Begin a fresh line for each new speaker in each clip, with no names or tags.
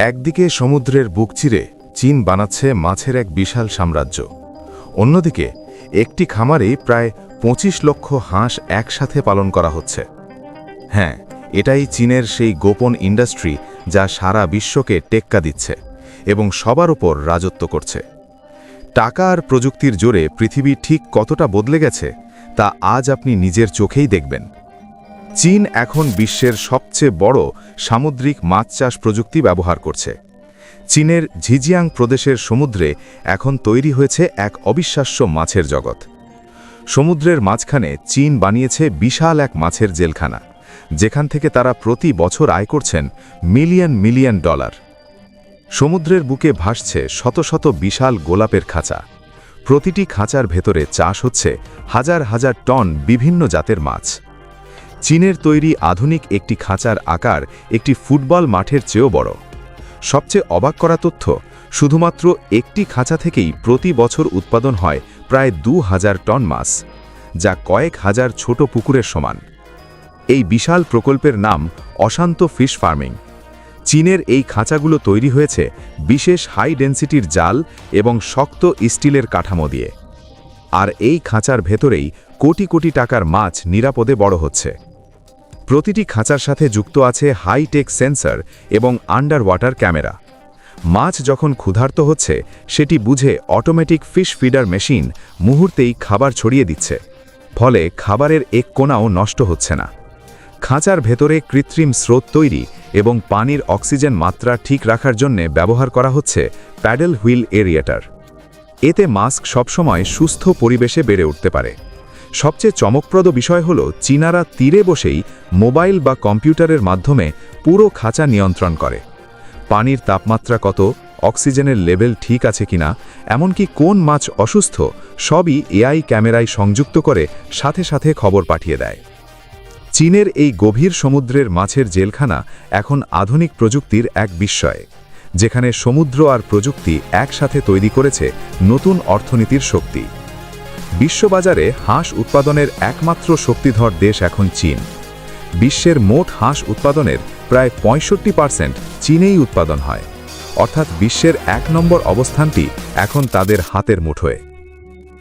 একদিকে সমুদ্রের বুক চিরে চীন বানাচ্ছে মাছের এক বিশাল সাম্রাজ্য, অন্যদিকে একটি খামারেই প্রায় ২৫ লক্ষ হাঁস একসাথে পালন করা হচ্ছে। হ্যাঁ, এটাই চীনের সেই গোপন ইন্ডাস্ট্রি যা সারা বিশ্বকে টেক্কা দিচ্ছে এবং সবার উপর রাজত্ব করছে। টাকা আর প্রযুক্তির জোরে পৃথিবী ঠিক কতটা বদলে গেছে তা আজ আপনি নিজের চোখেই দেখবেন। চীন এখন বিশ্বের সবচেয়ে বড় সামুদ্রিক মাছ চাষ প্রযুক্তি ব্যবহার করছে। চীনের ঝিজিয়াং প্রদেশের সমুদ্রে এখন তৈরি হয়েছে এক অবিশ্বাস্য মাছের জগৎ। সমুদ্রের মাঝখানে চীন বানিয়েছে বিশাল এক মাছের জেলখানা, যেখান থেকে তারা প্রতি বছর আয় করছেন মিলিয়ন মিলিয়ন ডলার। সমুদ্রের বুকে ভাসছে শত শত বিশাল গোলাপের খাঁচা। প্রতিটি খাঁচার ভেতরে চাষ হচ্ছে হাজার হাজার টন বিভিন্ন জাতের মাছ। চীনের তৈরি আধুনিক একটি খাঁচার আকার একটি ফুটবল মাঠের চেয়েও বড়। সবচেয়ে অবাক করা তথ্য, শুধুমাত্র একটি খাঁচা থেকেই প্রতি বছর উৎপাদন হয় প্রায় ২,০০০ টন মাছ, যা কয়েক হাজার ছোট পুকুরের সমান। এই বিশাল প্রকল্পের নাম অশান্ত ফিশ ফার্মিং। চীনের এই খাঁচাগুলো তৈরি হয়েছে বিশেষ হাই ডেন্সিটির জাল এবং শক্ত স্টিলের কাঠামো দিয়ে। আর এই খাঁচার ভেতরেই কোটি কোটি টাকার মাছ নিরাপদে বড় হচ্ছে। প্রতিটি খাঁচার সাথে যুক্ত আছে হাই-টেক সেন্সর এবং আন্ডার ওয়াটার ক্যামেরা। মাছ যখন ক্ষুধার্ত হচ্ছে, সেটি বুঝে অটোমেটিক ফিশ ফিডার মেশিন মুহূর্তেই খাবার ছড়িয়ে দিচ্ছে, ফলে খাবারের এক কোণাও নষ্ট হচ্ছে না। খাঁচার ভেতরে কৃত্রিম স্রোত তৈরি এবং পানির অক্সিজেন মাত্রা ঠিক রাখার জন্য ব্যবহার করা হচ্ছে প্যাডেল হুইল এরিয়েটার। এতে মাছ সবসময় সুস্থ পরিবেশে বেড়ে উঠতে পারে। সবচেয়ে চমকপ্রদ বিষয় হল, চীনারা তীরে বসেই মোবাইল বা কম্পিউটারের মাধ্যমে পুরো খাঁচা নিয়ন্ত্রণ করে। পানির তাপমাত্রা কত, অক্সিজেনের লেভেল ঠিক আছে কিনা, এমনকি কোন মাছ অসুস্থ, সবই এআই ক্যামেরায় সংযুক্ত করে সাথে সাথে খবর পাঠিয়ে দেয়। চীনের এই গভীর সমুদ্রের মাছের জেলখানা এখন আধুনিক প্রযুক্তির এক বিস্ময়, যেখানে সমুদ্র আর প্রযুক্তি একসাথে তৈরি করেছে নতুন অর্থনীতির শক্তি। বিশ্ববাজারে হাঁস উৎপাদনের একমাত্র শক্তিধর দেশ এখন চীন। বিশ্বের মোট হাঁস উৎপাদনের প্রায় ৬৫% চীনেই উৎপাদন হয়, অর্থাৎ বিশ্বের ১ নম্বর অবস্থানটি এখন তাদের হাতের মুঠোয়।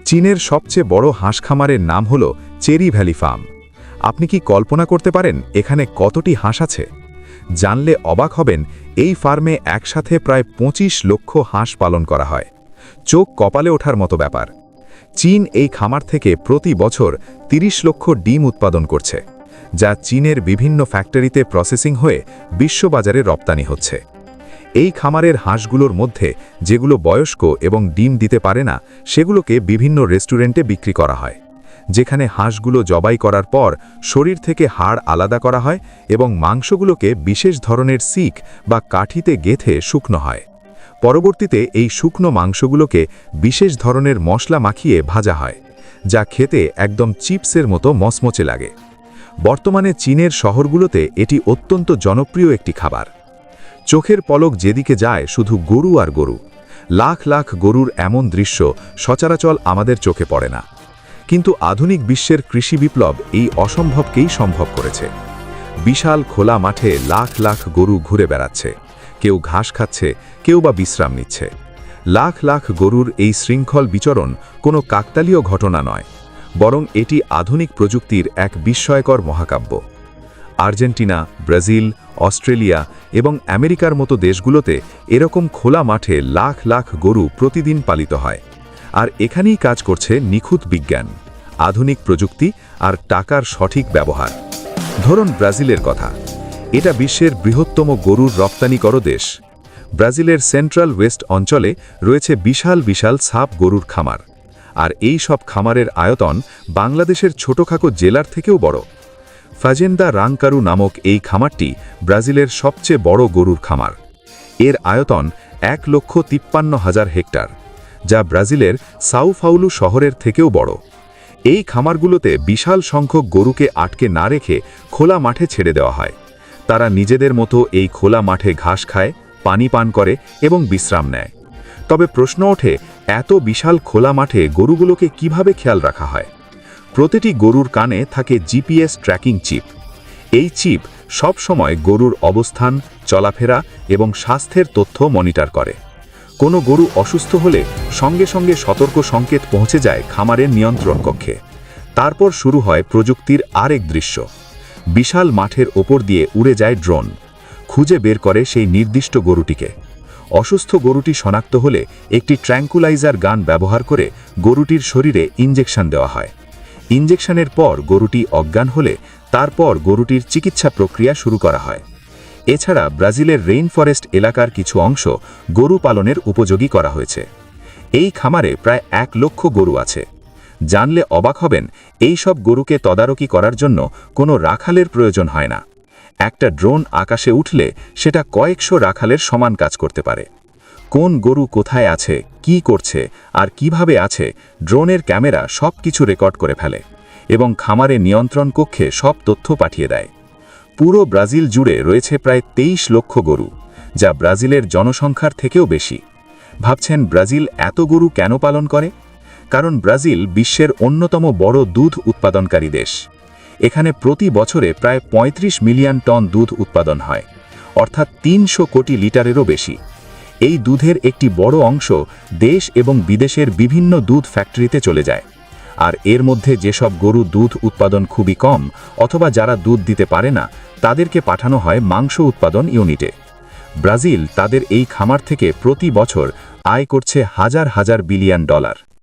চীনের সবচেয়ে বড় হাঁস খামারের নাম হল চেরি ভ্যালি ফার্ম। আপনি কি কল্পনা করতে পারেন এখানে কতটি হাঁস আছে? জানলে অবাক হবেন, এই ফার্মে একসাথে প্রায় ২৫ লক্ষ হাঁস পালন করা হয়। চোখ কপালে ওঠার মতো ব্যাপার। চীন এই খামার থেকে প্রতি বছর ৩০ লক্ষ ডিম উৎপাদন করছে, যা চীনের বিভিন্ন ফ্যাক্টরিতে প্রসেসিং হয়ে বিশ্ববাজারে রপ্তানি হচ্ছে। এই খামারের হাঁসগুলোর মধ্যে যেগুলো বয়স্ক এবং ডিম দিতে পারে না, সেগুলোকে বিভিন্ন রেস্টুরেন্টে বিক্রি করা হয়, যেখানে হাঁসগুলো জবাই করার পর শরীর থেকে হাড় আলাদা করা হয় এবং মাংসগুলোকে বিশেষ ধরনের শিক বা কাঠিতে গেঁথে শুকনো হয়। পরবর্তীতে এই শুকনো মাংসগুলোকে বিশেষ ধরনের মশলা মাখিয়ে ভাজা হয়, যা খেতে একদম চিপসের মতো মচমচে লাগে। বর্তমানে চীনের শহরগুলোতে এটি অত্যন্ত জনপ্রিয় একটি খাবার। চোখের পলক যেদিকে যায় শুধু গরু আর গরু। লাখ লাখ গরুর এমন দৃশ্য সচরাচর আমাদের চোখে পড়ে না, কিন্তু আধুনিক বিশ্বের কৃষি বিপ্লব এই অসম্ভবকেই সম্ভব করেছে। বিশাল খোলা মাঠে লাখ লাখ গরু ঘুরে বেড়াচ্ছে, কেউ ঘাস খাচ্ছে, কেউ বা বিশ্রাম নিচ্ছে। লাখ লাখ গরুর এই শৃঙ্খল বিচরণ কোনো কাকতালীয় ঘটনা নয়, বরং এটি আধুনিক প্রযুক্তির এক বিস্ময়কর মহাকাব্য। আর্জেন্টিনা, ব্রাজিল, অস্ট্রেলিয়া এবং আমেরিকার মতো দেশগুলোতে এরকম খোলা মাঠে লাখ লাখ গরু প্রতিদিন পালিত হয়। আর এখানেই কাজ করছে নিখুঁত বিজ্ঞান, আধুনিক প্রযুক্তি আর টাকার সঠিক ব্যবহার। ধরুন ব্রাজিলের কথা। এটা বিশ্বের বৃহত্তম গরুর রপ্তানিকর দেশ। ব্রাজিলের সেন্ট্রাল ওয়েস্ট অঞ্চলে রয়েছে বিশাল বিশাল সাপ গরুর খামার, আর এই সব খামারের আয়তন বাংলাদেশের ছোটখাটো জেলার থেকেও বড়। ফাজেন্দা রাংকারু নামক এই খামারটি ব্রাজিলের সবচেয়ে বড় গরুর খামার। এর আয়তন ১,৫৩,০০০ হেক্টর, যা ব্রাজিলের সাও পাউলো শহরের থেকেও বড়। এই খামারগুলোতে বিশাল সংখ্যক গরুকে আটকে না রেখে খোলা মাঠে ছেড়ে দেওয়া হয়। তারা নিজেদের মতো এই খোলা মাঠে ঘাস খায়, পানি পান করে এবং বিশ্রাম নেয়। তবে প্রশ্ন ওঠে, এত বিশাল খোলা মাঠে গরুগুলোকে কিভাবে খেয়াল রাখা হয়? প্রতিটি গরুর কানে থাকে জিপিএস ট্র্যাকিং চিপ। এই চিপ
সব সময় গরুর অবস্থান, চলাফেরা এবং স্বাস্থ্যের তথ্য মনিটর করে। কোনো গরু অসুস্থ হলে সঙ্গে সঙ্গে সতর্ক সংকেত পৌঁছে যায় খামারের নিয়ন্ত্রণ কক্ষে। তারপর শুরু হয় প্রযুক্তির আরেক দৃশ্য। বিশাল মাঠের ওপর দিয়ে উড়ে যায় ড্রোন, খুঁজে বের করে সেই নির্দিষ্ট গরুটিকে। অসুস্থ গরুটি শনাক্ত হলে একটি ট্র্যাঙ্কুলাইজার গান ব্যবহার করে গরুটির শরীরে ইনজেকশন দেওয়া হয়। ইনজেকশনের পর গরুটি অজ্ঞান হলে তারপর গরুটির চিকিৎসা প্রক্রিয়া শুরু করা হয়। এছাড়া ব্রাজিলের রেইন ফরেস্ট এলাকার কিছু অংশ গরু পালনের উপযোগী করা হয়েছে। এই খামারে প্রায় 1 লক্ষ গরু আছে। জানলে অবাক হবেন, এই সব গরুকে তদারকি করার জন্য কোনো রাখালের প্রয়োজন হয় না। একটা ড্রোন আকাশে উঠলে সেটা কয়েকশো রাখালের সমান কাজ করতে পারে। কোন গরু কোথায় আছে, কি করছে আর কিভাবে আছে, ড্রোনের ক্যামেরা সব কিছু রেকর্ড করে ফেলে এবং খামারে নিয়ন্ত্রণ কক্ষে সব তথ্য পাঠিয়ে দেয়। পুরো ব্রাজিল জুড়ে রয়েছে প্রায় 23 লক্ষ গরু, যা ব্রাজিলের জনসংখ্যার থেকেও বেশি। ভাবছেন ব্রাজিল এত গরু কেন পালন করে? কারণ ব্রাজিল বিশ্বের অন্যতম বড় দুধ উৎপাদনকারী দেশ। এখানে প্রতি বছরে প্রায় 35 মিলিয়ন টন দুধ উৎপাদন হয়, অর্থাৎ 300 কোটি লিটারেরও বেশি। এই দুধের একটি বড় অংশ দেশ এবং বিদেশের বিভিন্ন দুধ ফ্যাক্টরিতে চলে যায়। আর এর মধ্যে যেসব গরু দুধ উৎপাদন খুবই কম অথবা যারা দুধ দিতে পারে না, তাদেরকে পাঠানো হয় মাংস উৎপাদন ইউনিটে। ব্রাজিল তাদের এই খামার থেকে প্রতি বছর আয় করছে হাজার হাজার বিলিয়ন ডলার।